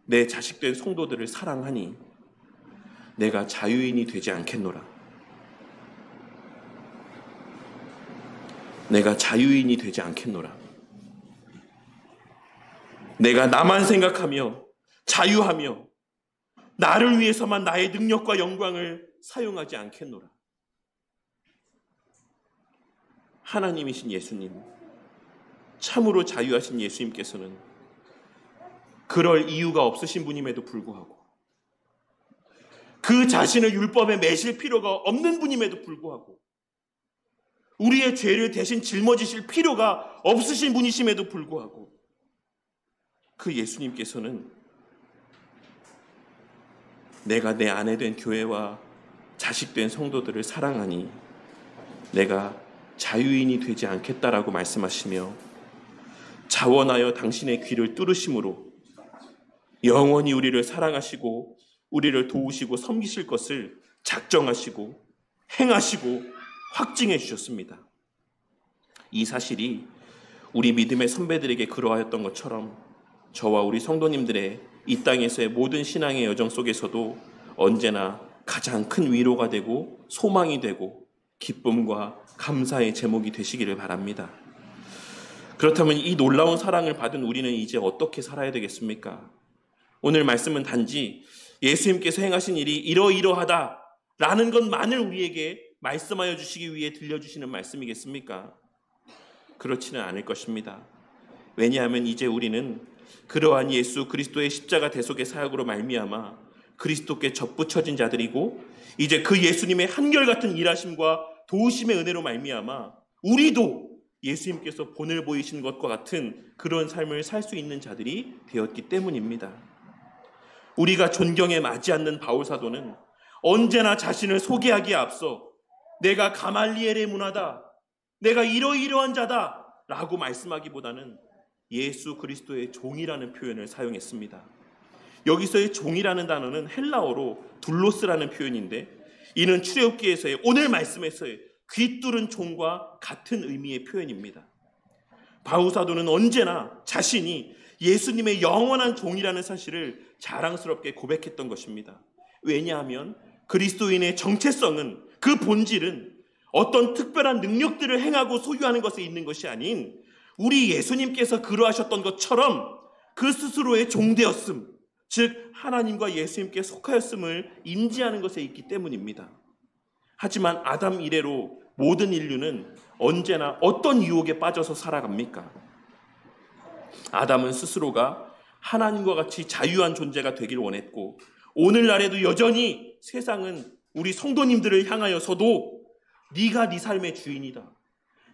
내 자식 된 성도들을 사랑하니 내가 자유인이 되지 않겠노라. 내가 자유인이 되지 않겠노라. 내가 나만 생각하며 자유하며 나를 위해서만 나의 능력과 영광을 사용하지 않겠노라. 하나님이신 예수님, 참으로 자유하신 예수님께서는 그럴 이유가 없으신 분임에도 불구하고, 그 자신을 율법에 매실 필요가 없는 분임에도 불구하고, 우리의 죄를 대신 짊어지실 필요가 없으신 분이심에도 불구하고, 그 예수님께서는 내가 내 아내 된 교회와 자식 된 성도들을 사랑하니 내가 자유인이 되지 않겠다라고 말씀하시며, 자원하여 당신의 귀를 뚫으심으로 영원히 우리를 사랑하시고 우리를 도우시고 섬기실 것을 작정하시고 행하시고 확증해 주셨습니다. 이 사실이 우리 믿음의 선배들에게 그러하였던 것처럼 저와 우리 성도님들의 이 땅에서의 모든 신앙의 여정 속에서도 언제나 가장 큰 위로가 되고 소망이 되고 기쁨과 감사의 제목이 되시기를 바랍니다. 그렇다면 이 놀라운 사랑을 받은 우리는 이제 어떻게 살아야 되겠습니까? 오늘 말씀은 단지 예수님께서 행하신 일이 이러이러하다라는 것만을 우리에게 말씀하여 주시기 위해 들려주시는 말씀이겠습니까? 그렇지는 않을 것입니다. 왜냐하면 이제 우리는 그러한 예수 그리스도의 십자가 대속의 사역으로 말미암아 그리스도께 접붙여진 자들이고, 이제 그 예수님의 한결같은 일하심과 도우심의 은혜로 말미암아 우리도 예수님께서 본을 보이신 것과 같은 그런 삶을 살 수 있는 자들이 되었기 때문입니다. 우리가 존경에 맞지 않는 바울 사도는 언제나 자신을 소개하기에 앞서 내가 가말리엘의 문화다, 내가 이러이러한 자다 라고 말씀하기보다는 예수 그리스도의 종이라는 표현을 사용했습니다. 여기서의 종이라는 단어는 헬라어로 둘로스라는 표현인데, 이는 출애굽기에서의 오늘 말씀에서의 귀 뚫은 종과 같은 의미의 표현입니다. 바울 사도는 언제나 자신이 예수님의 영원한 종이라는 사실을 자랑스럽게 고백했던 것입니다. 왜냐하면 그리스도인의 정체성은, 그 본질은 어떤 특별한 능력들을 행하고 소유하는 것에 있는 것이 아닌 우리 예수님께서 그러하셨던 것처럼 그 스스로의 종되었음, 즉 하나님과 예수님께 속하였음을 인지하는 것에 있기 때문입니다. 하지만 아담 이래로 모든 인류는 언제나 어떤 유혹에 빠져서 살아갑니까? 아담은 스스로가 하나님과 같이 자유한 존재가 되길 원했고, 오늘날에도 여전히 세상은 우리 성도님들을 향하여서도 네가 네 삶의 주인이다,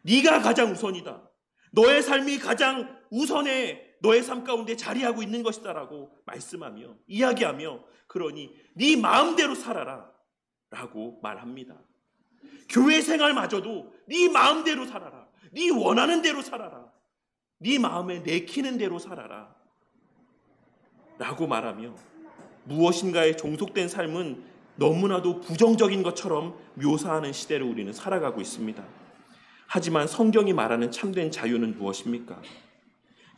네가 가장 우선이다, 너의 삶이 가장 우선에 너의 삶 가운데 자리하고 있는 것이다 라고 말씀하며 이야기하며, 그러니 네 마음대로 살아라 라고 말합니다. 교회 생활마저도 네 마음대로 살아라, 네 원하는 대로 살아라, 네 마음에 내키는 대로 살아라 라고 말하며 무엇인가에 종속된 삶은 너무나도 부정적인 것처럼 묘사하는 시대를 우리는 살아가고 있습니다. 하지만 성경이 말하는 참된 자유는 무엇입니까?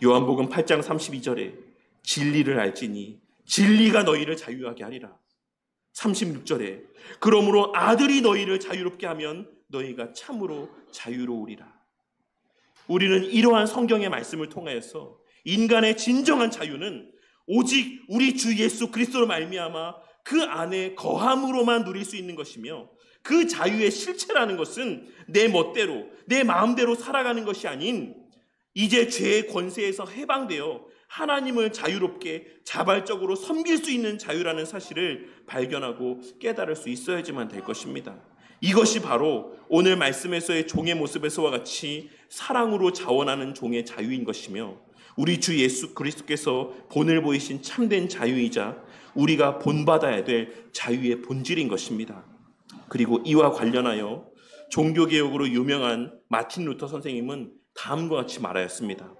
요한복음 8장 32절에 진리를 알지니 진리가 너희를 자유하게 하리라. 36절에 그러므로 아들이 너희를 자유롭게 하면 너희가 참으로 자유로우리라. 우리는 이러한 성경의 말씀을 통하여서 인간의 진정한 자유는 오직 우리 주 예수 그리스도로 말미암아 그 안에 거함으로만 누릴 수 있는 것이며, 그 자유의 실체라는 것은 내 멋대로 내 마음대로 살아가는 것이 아닌 이제 죄의 권세에서 해방되어 하나님을 자유롭게 자발적으로 섬길 수 있는 자유라는 사실을 발견하고 깨달을 수 있어야지만 될 것입니다. 이것이 바로 오늘 말씀에서의 종의 모습에서와 같이 사랑으로 자원하는 종의 자유인 것이며, 우리 주 예수 그리스도께서 본을 보이신 참된 자유이자 우리가 본받아야 될 자유의 본질인 것입니다. 그리고 이와 관련하여 종교개혁으로 유명한 마틴 루터 선생님은 다음과 같이 말하였습니다.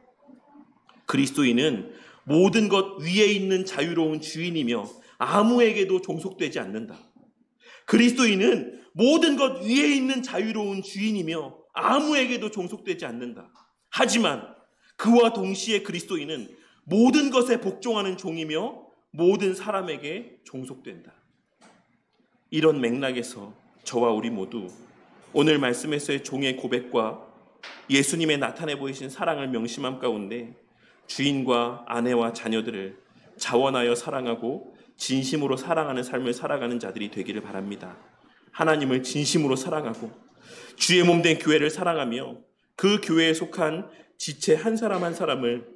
그리스도인은 모든 것 위에 있는 자유로운 주인이며 아무에게도 종속되지 않는다. 그리스도인은 모든 것 위에 있는 자유로운 주인이며 아무에게도 종속되지 않는다. 하지만 그와 동시에 그리스도인은 모든 것에 복종하는 종이며 모든 사람에게 종속된다. 이런 맥락에서 저와 우리 모두 오늘 말씀에서의 종의 고백과 예수님의 나타내 보이신 사랑을 명심함 가운데 주인과 아내와 자녀들을 자원하여 사랑하고 진심으로 사랑하는 삶을 살아가는 자들이 되기를 바랍니다. 하나님을 진심으로 사랑하고 주의 몸된 교회를 사랑하며 그 교회에 속한 지체 한 사람 한 사람을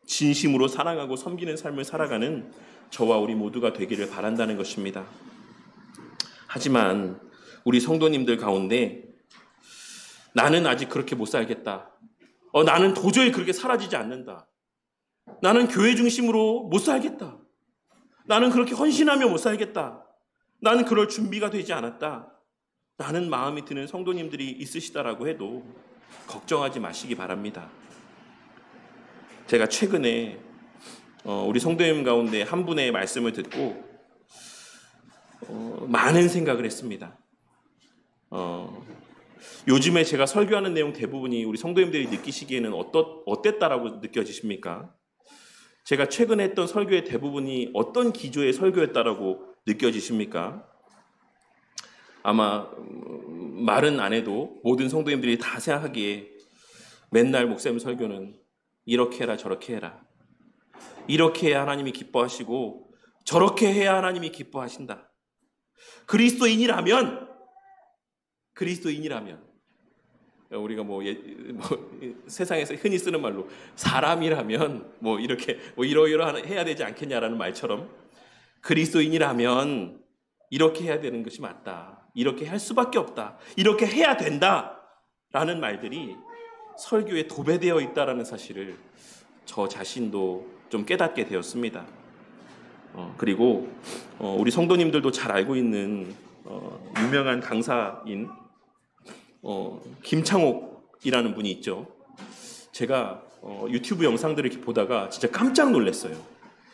진심으로 사랑하고 섬기는 삶을 살아가는 저와 우리 모두가 되기를 바란다는 것입니다. 하지만 우리 성도님들 가운데 나는 아직 그렇게 못 살겠다. 나는 도저히 그렇게 사라지지 않는다. 나는 교회 중심으로 못 살겠다. 나는 그렇게 헌신하며 못 살겠다. 나는 그럴 준비가 되지 않았다. 라는 마음이 드는 성도님들이 있으시다라고 해도 걱정하지 마시기 바랍니다. 제가 최근에 우리 성도님 가운데 한 분의 말씀을 듣고 많은 생각을 했습니다. 요즘에 제가 설교하는 내용 대부분이 우리 성도님들이 느끼시기에는 어땠다라고 느껴지십니까? 제가 최근에 했던 설교의 대부분이 어떤 기조의 설교였다라고 느껴지십니까? 아마 말은 안 해도 모든 성도님들이 다 생각하기에 맨날 목사님 설교는 이렇게 해라 저렇게 해라. 이렇게 해야 하나님이 기뻐하시고 저렇게 해야 하나님이 기뻐하신다. 그리스도인이라면 우리가 세상에서 흔히 쓰는 말로 사람이라면 이렇게 이러이러 해야 되지 않겠냐라는 말처럼 그리스도인이라면 이렇게 해야 되는 것이 맞다. 이렇게 할 수밖에 없다. 이렇게 해야 된다라는 말들이 설교에 도배되어 있다라는 사실을 저 자신도 좀 깨닫게 되었습니다. 그리고 우리 성도님들도 잘 알고 있는 유명한 강사인 김창옥이라는 분이 있죠. 제가 유튜브 영상들을 이렇게 보다가 진짜 깜짝 놀랐어요.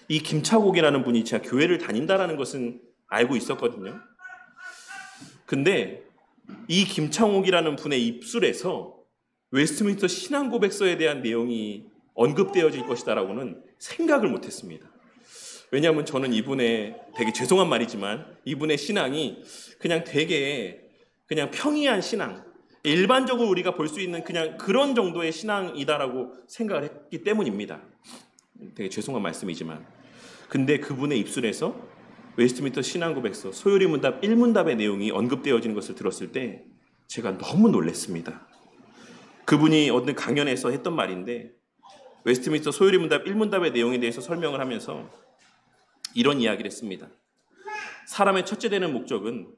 이 김창옥이라는 분이 제가 교회를 다닌다라는 것은 알고 있었거든요. 근데 이 김창옥이라는 분의 입술에서 웨스트민스터 신앙고백서에 대한 내용이 언급되어질 것이다라고는 생각을 못했습니다. 왜냐하면 저는 이분의 되게 죄송한 말이지만 이분의 신앙이 그냥 평이한 신앙, 일반적으로 우리가 볼 수 있는 그냥 그런 정도의 신앙이다라고 생각을 했기 때문입니다. 되게 죄송한 말씀이지만. 근데 그분의 입술에서 웨스트민스터 신앙고백서 소요리 문답 1문답의 내용이 언급되어지는 것을 들었을 때 제가 너무 놀랐습니다. 그분이 어느 강연에서 했던 말인데 웨스트민스터 소요리 문답 1문답의 내용에 대해서 설명을 하면서 이런 이야기를 했습니다. 사람의 첫째 되는 목적은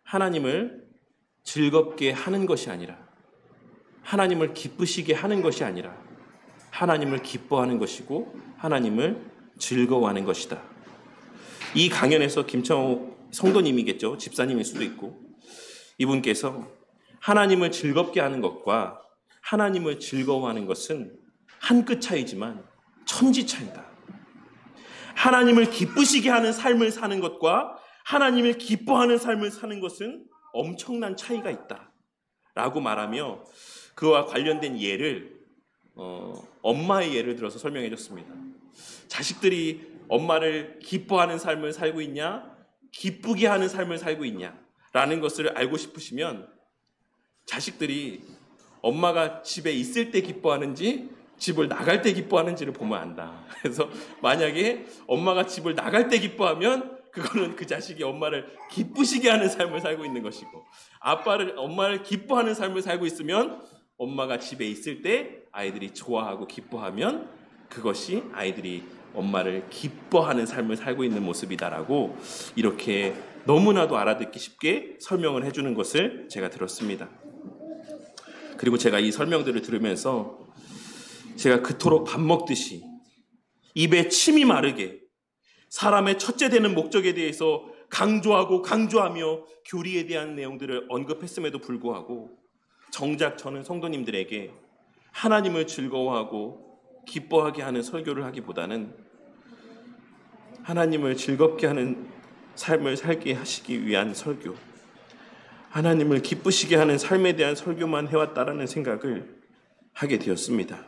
하나님을 즐겁게 하는 것이 아니라 하나님을 기쁘시게 하는 것이 아니라 하나님을 기뻐하는 것이고 하나님을 즐거워하는 것이다. 이 강연에서 김창옥 성도님이겠죠. 집사님일 수도 있고 이분께서 하나님을 즐겁게 하는 것과 하나님을 즐거워하는 것은 한 끗 차이지만 천지 차이다. 하나님을 기쁘시게 하는 삶을 사는 것과 하나님을 기뻐하는 삶을 사는 것은 엄청난 차이가 있다 라고 말하며 그와 관련된 예를 엄마의 예를 들어서 설명해 줬습니다. 자식들이 엄마를 기뻐하는 삶을 살고 있냐 기쁘게 하는 삶을 살고 있냐 라는 것을 알고 싶으시면 자식들이 엄마가 집에 있을 때 기뻐하는지 집을 나갈 때 기뻐하는지를 보면 안다. 그래서 만약에 엄마가 집을 나갈 때 기뻐하면 그거는 그 자식이 엄마를 기쁘시게 하는 삶을 살고 있는 것이고 엄마를 기뻐하는 삶을 살고 있으면 엄마가 집에 있을 때 아이들이 좋아하고 기뻐하면 그것이 아이들이 엄마를 기뻐하는 삶을 살고 있는 모습이다라고 이렇게 너무나도 알아듣기 쉽게 설명을 해주는 것을 제가 들었습니다. 그리고 제가 이 설명들을 들으면서 제가 그토록 밥 먹듯이 입에 침이 마르게 사람의 첫째 되는 목적에 대해서 강조하며 교리에 대한 내용들을 언급했음에도 불구하고 정작 저는 성도님들에게 하나님을 즐거워하고 기뻐하게 하는 설교를 하기보다는 하나님을 즐겁게 하는 삶을 살게 하시기 위한 설교, 하나님을 기쁘시게 하는 삶에 대한 설교만 해왔다라는 생각을 하게 되었습니다.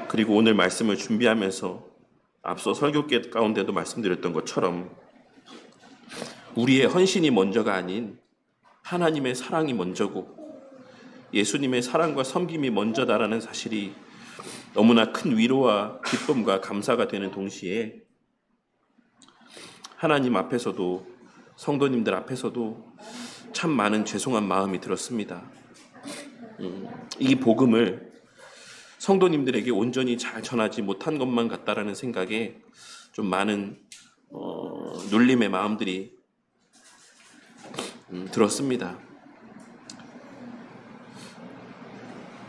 그리고 오늘 말씀을 준비하면서 앞서 설교 가운데도 말씀드렸던 것처럼 우리의 헌신이 먼저가 아닌 하나님의 사랑이 먼저고 예수님의 사랑과 섬김이 먼저다라는 사실이 너무나 큰 위로와 기쁨과 감사가 되는 동시에 하나님 앞에서도 성도님들 앞에서도 참 많은 죄송한 마음이 들었습니다. 이 복음을 성도님들에게 온전히 잘 전하지 못한 것만 같다라는 생각에 좀 많은 눌림의 마음들이 들었습니다.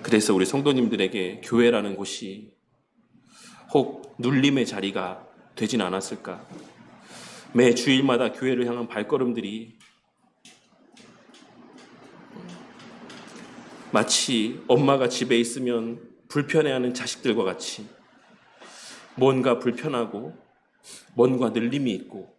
그래서 우리 성도님들에게 교회라는 곳이 혹 눌림의 자리가 되진 않았을까? 매 주일마다 교회를 향한 발걸음들이 마치 엄마가 집에 있으면 불편해하는 자식들과 같이 뭔가 불편하고 뭔가 눌림이 있고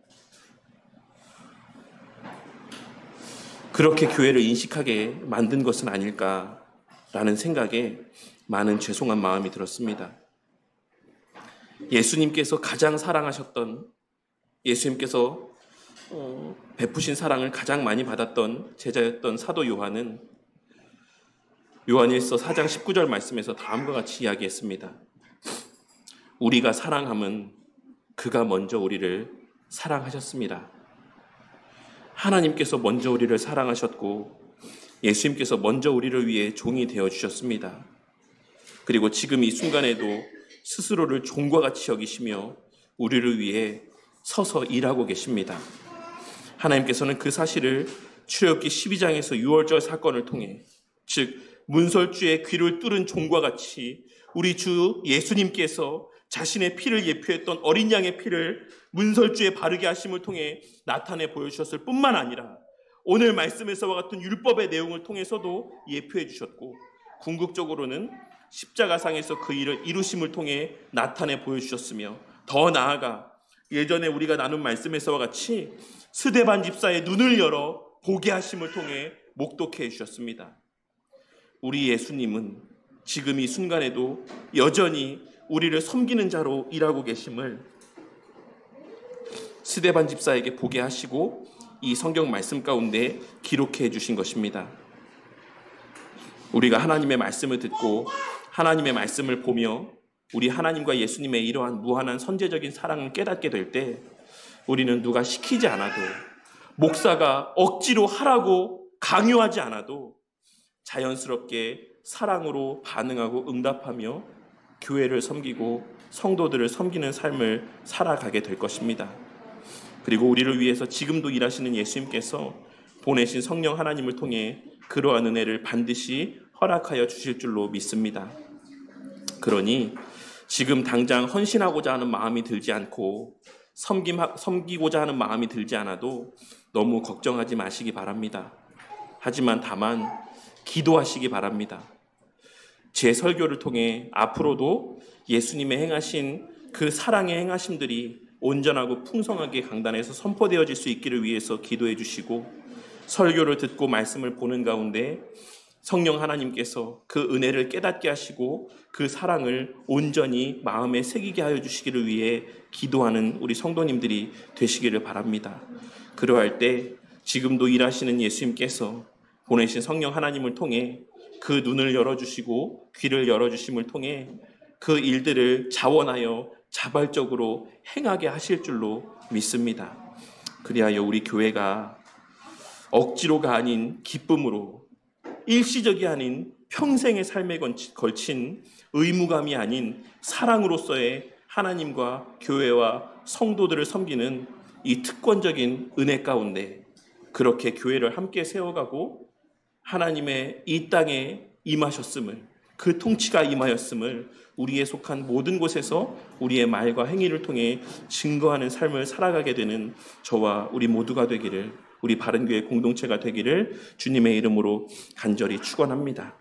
그렇게 교회를 인식하게 만든 것은 아닐까라는 생각에 많은 죄송한 마음이 들었습니다. 예수님께서 가장 사랑하셨던, 예수님께서 베푸신 사랑을 가장 많이 받았던 제자였던 사도 요한은 요한일서 4장 19절 말씀에서 다음과 같이 이야기했습니다. 우리가 사랑함은 그가 먼저 우리를 사랑하셨습니다. 하나님께서 먼저 우리를 사랑하셨고 예수님께서 먼저 우리를 위해 종이 되어주셨습니다. 그리고 지금 이 순간에도 스스로를 종과 같이 여기시며 우리를 위해 서서 일하고 계십니다. 하나님께서는 그 사실을 출애굽기 12장에서 유월절 사건을 통해 즉 문설주의 귀를 뚫은 종과 같이 우리 주 예수님께서 자신의 피를 예표했던 어린 양의 피를 문설주에 바르게 하심을 통해 나타내 보여주셨을 뿐만 아니라 오늘 말씀에서와 같은 율법의 내용을 통해서도 예표해 주셨고 궁극적으로는 십자가상에서 그 일을 이루심을 통해 나타내 보여주셨으며 더 나아가 예전에 우리가 나눈 말씀에서와 같이 스데반 집사의 눈을 열어 보게 하심을 통해 목독해 주셨습니다. 우리 예수님은 지금 이 순간에도 여전히 우리를 섬기는 자로 일하고 계심을 스데반 집사에게 보게 하시고 이 성경 말씀 가운데 기록해 주신 것입니다. 우리가 하나님의 말씀을 듣고 하나님의 말씀을 보며 우리 하나님과 예수님의 이러한 무한한 선제적인 사랑을 깨닫게 될 때 우리는 누가 시키지 않아도 목사가 억지로 하라고 강요하지 않아도 자연스럽게 사랑으로 반응하고 응답하며 교회를 섬기고 성도들을 섬기는 삶을 살아가게 될 것입니다. 그리고 우리를 위해서 지금도 일하시는 예수님께서 보내신 성령 하나님을 통해 그러한 은혜를 반드시 허락하여 주실 줄로 믿습니다. 그러니 지금 당장 헌신하고자 하는 마음이 들지 않고 섬기고자 하는 마음이 들지 않아도 너무 걱정하지 마시기 바랍니다. 하지만 다만 기도하시기 바랍니다. 제 설교를 통해 앞으로도 예수님의 행하신 그 사랑의 행하심들이 온전하고 풍성하게 강단에서 선포되어질 수 있기를 위해서 기도해 주시고 설교를 듣고 말씀을 보는 가운데 성령 하나님께서 그 은혜를 깨닫게 하시고 그 사랑을 온전히 마음에 새기게 하여 주시기를 위해 기도하는 우리 성도님들이 되시기를 바랍니다. 그러할 때 지금도 일하시는 예수님께서 보내신 성령 하나님을 통해 그 눈을 열어주시고 귀를 열어주심을 통해 그 일들을 자원하여 자발적으로 행하게 하실 줄로 믿습니다. 그리하여 우리 교회가 억지로가 아닌 기쁨으로 일시적이 아닌 평생의 삶에 걸친 의무감이 아닌 사랑으로서의 하나님과 교회와 성도들을 섬기는 이 특권적인 은혜 가운데 그렇게 교회를 함께 세워가고 하나님의 이 땅에 임하셨음을 그 통치가 임하였음을 우리에 속한 모든 곳에서 우리의 말과 행위를 통해 증거하는 삶을 살아가게 되는 저와 우리 모두가 되기를, 우리 바른교회 공동체가 되기를 주님의 이름으로 간절히 축원합니다.